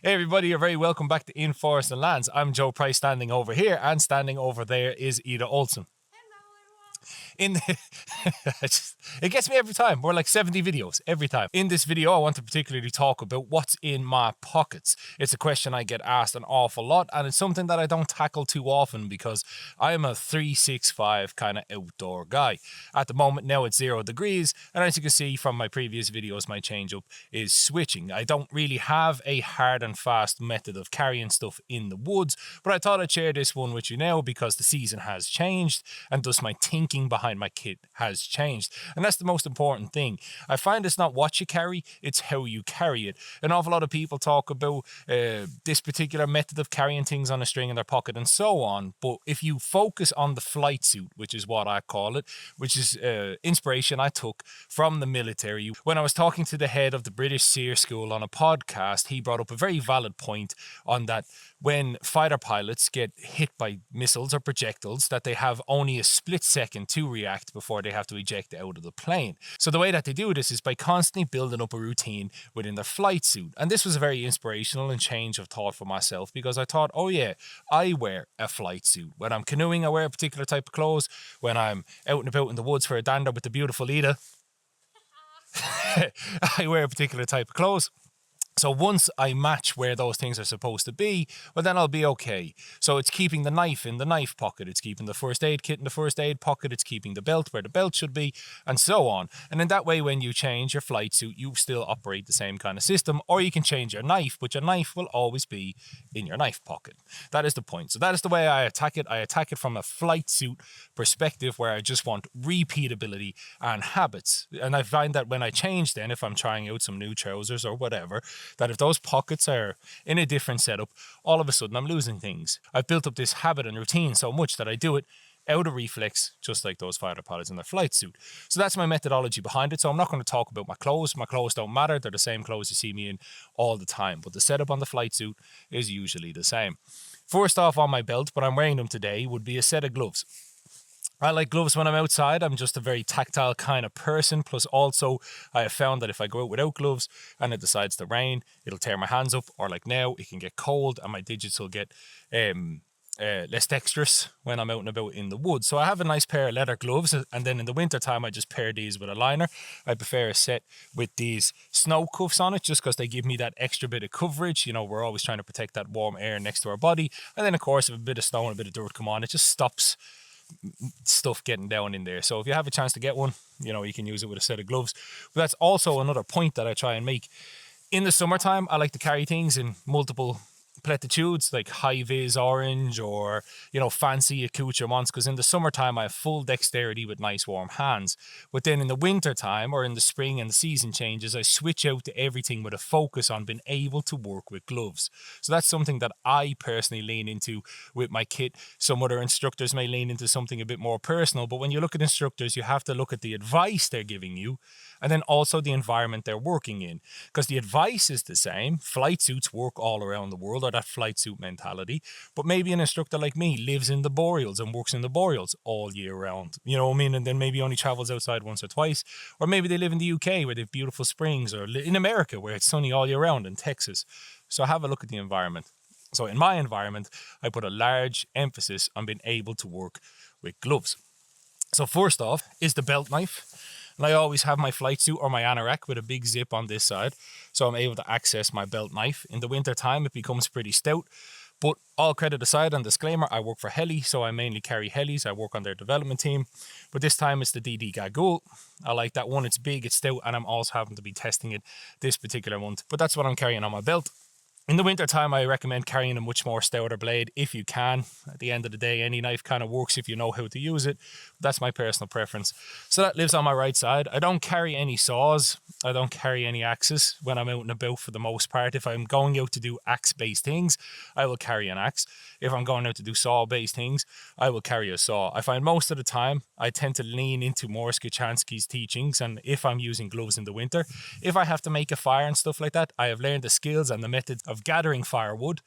Hey everybody, you're very welcome back to In Forest and Lands. I'm Joe Price standing over here, and standing over there is Ida Olsen. In the it gets me every time. We're like 70 videos every time. In this video, I want to particularly talk about what's in my pockets. It's a question I get asked an awful lot, and it's something that I don't tackle too often because I'm a 365 kind of outdoor guy. At the moment now it's 0 degrees, and as you can see from my previous videos, my change up is switching. I don't really have a hard and fast method of carrying stuff in the woods, but I thought I'd share this one with you now because the season has changed, and thus my thinking behind my kit has changed. And that's the most important thing. I find it's not what you carry, it's how you carry it. An awful lot of people talk about this particular method of carrying things on a string in their pocket and so on, but if you focus on the flight suit, which is what I call it, which is inspiration I took from the military. When I was talking to the head of the British Seer School on a podcast, he brought up a very valid point on that when fighter pilots get hit by missiles or projectiles, that they have only a split second to react before they have to eject out of the plane. So the way that they do this is by constantly building up a routine within their flight suit. And this was a very inspirational and change of thought for myself, because I thought, oh yeah, I wear a flight suit. When I'm canoeing, I wear a particular type of clothes. When I'm out and about in the woods for a dander with the beautiful Ida, I wear a particular type of clothes. So once I match where those things are supposed to be, well then I'll be okay. So it's keeping the knife in the knife pocket, it's keeping the first aid kit in the first aid pocket, it's keeping the belt where the belt should be, and so on. And in that way, when you change your flight suit, you still operate the same kind of system, or you can change your knife, but your knife will always be in your knife pocket. That is the point. So that is the way I attack it. I attack it from a flight suit perspective, where I just want repeatability and habits. And I find that when I change, then if I'm trying out some new trousers or whatever, that if those pockets are in a different setup, all of a sudden I'm losing things. I've built up this habit and routine so much that I do it out of reflex, just like those fighter pilots in their flight suit. So that's my methodology behind it. So I'm not going to talk about my clothes. My clothes don't matter. They're the same clothes you see me in all the time. But the setup on the flight suit is usually the same. First off, on my belt, but I'm wearing them today, would be a set of gloves. I like gloves when I'm outside. I'm just a very tactile kind of person. Plus also, I have found that if I go out without gloves and it decides to rain, it'll tear my hands up. Or like now, it can get cold and my digits will get less dexterous when I'm out and about in the woods. So I have a nice pair of leather gloves, and then in the winter time I just pair these with a liner. I prefer a set with these snow cuffs on it, just because they give me that extra bit of coverage. You know, we're always trying to protect that warm air next to our body, and then of course if a bit of snow and a bit of dirt come on, it just stops stuff getting down in there. So if you have a chance to get one, you know, you can use it with a set of gloves. But that's also another point that I try and make. In the summertime, I like to carry things in multiple platitudes, like high-vis orange or, you know, fancy accoutrements, because in the summertime I have full dexterity with nice warm hands. But then in the winter time, or in the spring and the season changes, I switch out to everything with a focus on being able to work with gloves. So that's something that I personally lean into with my kit. Some other instructors may lean into something a bit more personal, but when you look at instructors, you have to look at the advice they're giving you, and then also the environment they're working in, because the advice is the same. Flight suits work all around the world, or that flight suit mentality, but maybe an instructor like me lives in the boreals and works in the boreals all year round, you know what I mean, and then maybe only travels outside once or twice. Or maybe they live in the UK where they have beautiful springs, or in America where it's sunny all year round, in Texas. So have a look at the environment. So in my environment, I put a large emphasis on being able to work with gloves. So first off is the belt knife. And I always have my flight suit or my anorak with a big zip on this side, so I'm able to access my belt knife. In the winter time, it becomes pretty stout. But all credit aside, and disclaimer, I work for Helle, so I mainly carry Helles. I work on their development team. But this time it's the DD Gagool. I like that one. It's big, it's stout, and I'm also having to be testing it this particular month. But that's what I'm carrying on my belt. In the winter time, I recommend carrying a much more stouter blade if you can. At the end of the day, any knife kind of works if you know how to use it. That's my personal preference. So that lives on my right side. I don't carry any saws. I don't carry any axes when I'm out and about for the most part. If I'm going out to do axe-based things, I will carry an axe. If I'm going out to do saw-based things, I will carry a saw. I find most of the time, I tend to lean into more Skachanski's teachings, and if I'm using gloves in the winter, if I have to make a fire and stuff like that, I have learned the skills and the method of gathering firewood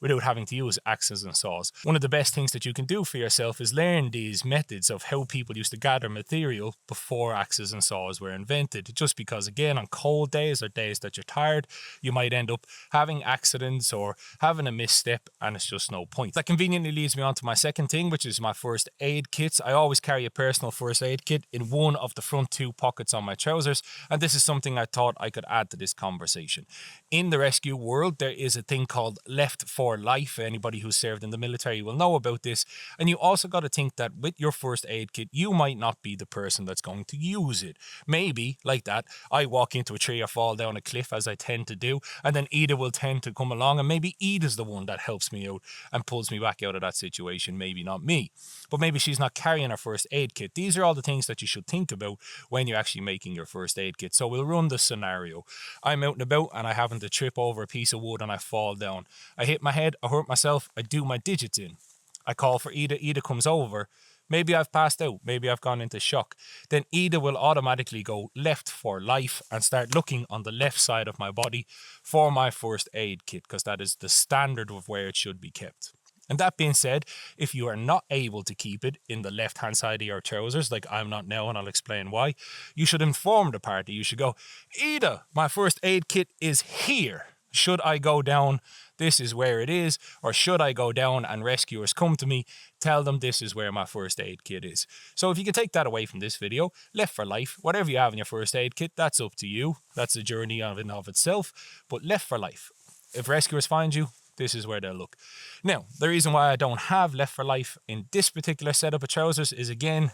without having to use axes and saws. One of the best things that you can do for yourself is learn these methods of how people used to gather material before axes and saws were invented. Just because, again, on cold days or days that you're tired, you might end up having accidents or having a misstep, and it's just no point. That conveniently leads me on to my second thing, which is my first aid kits. I always carry a personal first aid kit in one of the front 2 pockets on my trousers, and this is something I thought I could add to this conversation. In the rescue world, there is a thing called left for life. Anybody who's served in the military will know about this. And you also got to think that with your first aid kit, you might not be the person that's going to use it. Maybe, like that, I walk into a tree or fall down a cliff, as I tend to do, and then Ida will tend to come along, and maybe Ida's the one that helps me out and pulls me back out of that situation, maybe not me. But maybe she's not carrying her first aid kit. These are all the things that you should think about when you're actually making your first aid kit. So we'll run the scenario. I'm out and about and I happen to trip over a piece of wood and I fall down. I hit my head, I hurt myself, I do my digits in. I call for Ida, Ida comes over. Maybe I've passed out, maybe I've gone into shock. Then Ida will automatically go left for life and start looking on the left side of my body for my first aid kit, because that is the standard of where it should be kept. And that being said, if you are not able to keep it in the left-hand side of your trousers, like I'm not now, and I'll explain why, you should inform the party. You should go, Ida, my first aid kit is here. Should I go down, this is where it is. Or should I go down and rescuers come to me, tell them this is where my first aid kit is. So if you can take that away from this video, left for life, whatever you have in your first aid kit, that's up to you. That's a journey of and of itself. But left for life. If rescuers find you, this is where they'll look. Now, the reason why I don't have left for life in this particular setup of trousers is, again,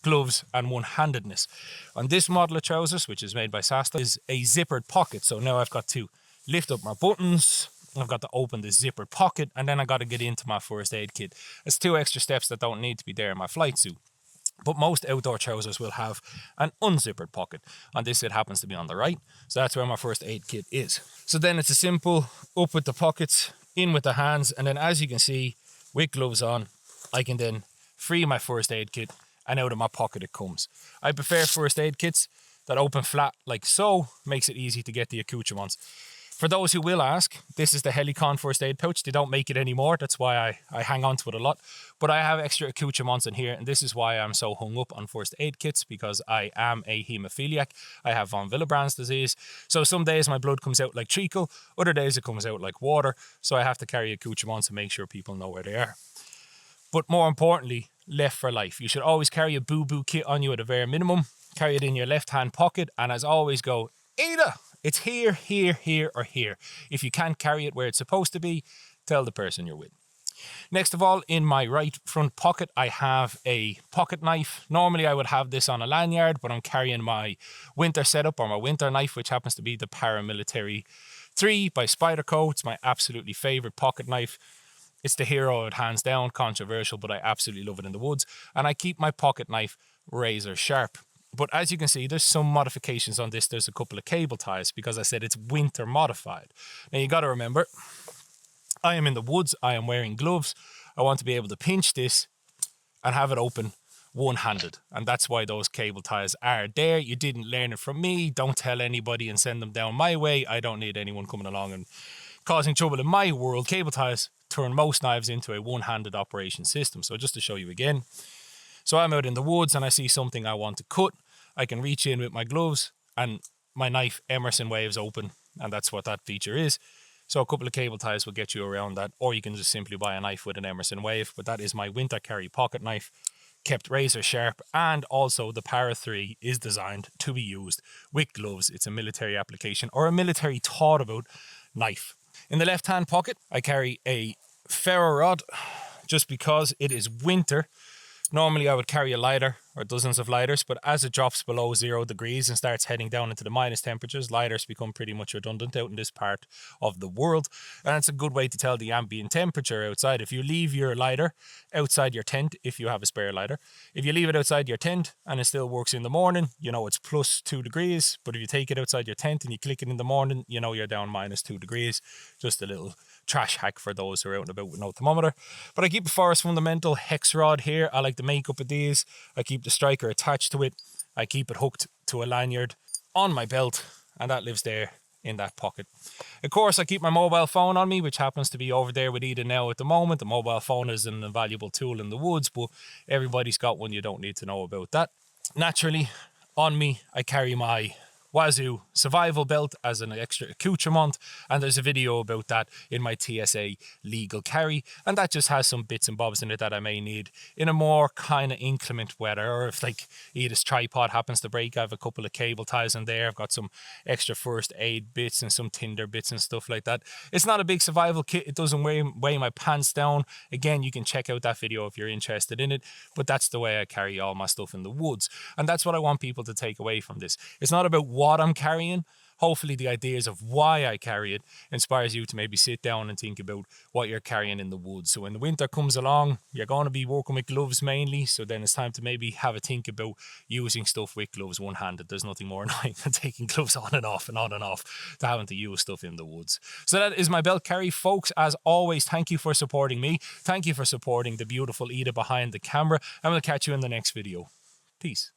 gloves and one-handedness. On this model of trousers, which is made by Sasta, is a zippered pocket. So now I've got to lift up my buttons, I've got to open the zippered pocket, and then I got to get into my first aid kit. It's 2 extra steps that don't need to be there in my flight suit. But most outdoor trousers will have an unzippered pocket. On this, it happens to be on the right. So that's where my first aid kit is. So then it's a simple up with the pockets, in with the hands. And then as you can see, with gloves on, I can then free my first aid kit and out of my pocket it comes. I prefer first aid kits that open flat like so. Makes it easy to get the accoutrements. For those who will ask, this is the Helle first aid pouch. They don't make it anymore. That's why I hang on to it a lot. But I have extra accoutrements in here, and this is why I'm so hung up on first aid kits, because I am a haemophiliac. I have von Willebrand's disease. So some days my blood comes out like treacle, other days it comes out like water. So I have to carry accoutrements to make sure people know where they are. But more importantly, left for life. You should always carry a boo-boo kit on you at a bare minimum. Carry it in your left-hand pocket, and as always go, Ada! It's here, here, here, or here. If you can't carry it where it's supposed to be, tell the person you're with. Next of all, in my right front pocket, I have a pocket knife. Normally, I would have this on a lanyard, but I'm carrying my winter setup, or my winter knife, which happens to be the Paramilitary 3 by Spyderco. It's my absolutely favorite pocket knife. It's the hero, it hands down, controversial, but I absolutely love it in the woods. And I keep my pocket knife razor sharp. But as you can see, there's some modifications on this. There's a couple of cable ties because I said it's winter modified. Now you got to remember, I am in the woods. I am wearing gloves. I want to be able to pinch this and have it open one-handed. And that's why those cable ties are there. You didn't learn it from me. Don't tell anybody and send them down my way. I don't need anyone coming along and causing trouble in my world. Cable ties turn most knives into a one-handed operation system. So just to show you again. So I'm out in the woods and I see something I want to cut. I can reach in with my gloves and my knife Emerson waves open, and that's what that feature is. So a couple of cable ties will get you around that, or you can just simply buy a knife with an Emerson wave. But that is my winter carry pocket knife, kept razor sharp, and also the Para 3 is designed to be used with gloves. It's a military application or a military thought about knife. In the left hand pocket, I carry a ferro rod just because it is winter. Normally I would carry a lighter or dozens of lighters, but as it drops below 0 degrees and starts heading down into the minus temperatures, lighters become pretty much redundant out in this part of the world. And it's a good way to tell the ambient temperature outside. If you leave your lighter outside your tent, if you have a spare lighter, if you leave it outside your tent and it still works in the morning, you know it's plus 2 degrees. But if you take it outside your tent and you click it in the morning, you know you're down minus 2 degrees. Just a little trash hack for those who are out and about with no thermometer. But I keep a Forest Fundamental hex rod here. I like the makeup of these. I keep the striker attached to it. I keep it hooked to a lanyard on my belt, and that lives there in that pocket. Of course, I keep my mobile phone on me, which happens to be over there with Eden now at the moment. The mobile phone is an invaluable tool in the woods, but everybody's got one. You don't need to know about that. Naturally, on me, I carry my Wazoo survival belt as an extra accoutrement, and there's a video about that in my TSA legal carry, and that just has some bits and bobs in it that I may need in a more kind of inclement weather, or if like Edith's tripod happens to break, I have a couple of cable ties in there. I've got some extra first aid bits and some tinder bits and stuff like that. It's not a big survival kit. It doesn't weigh my pants down. Again, you can check out that video if you're interested in it, but that's the way I carry all my stuff in the woods, and that's what I want people to take away from this. It's not about what I'm carrying. Hopefully the ideas of why I carry it inspires you to maybe sit down and think about what you're carrying in the woods. So when the winter comes along, you're going to be working with gloves mainly, so then it's time to maybe have a think about using stuff with gloves one-handed. There's nothing more annoying than taking gloves on and off to having to use stuff in the woods. So that is my belt carry, folks. As always, thank you for supporting me. Thank you for supporting the beautiful Ida behind the camera, and we'll catch you in the next video. Peace.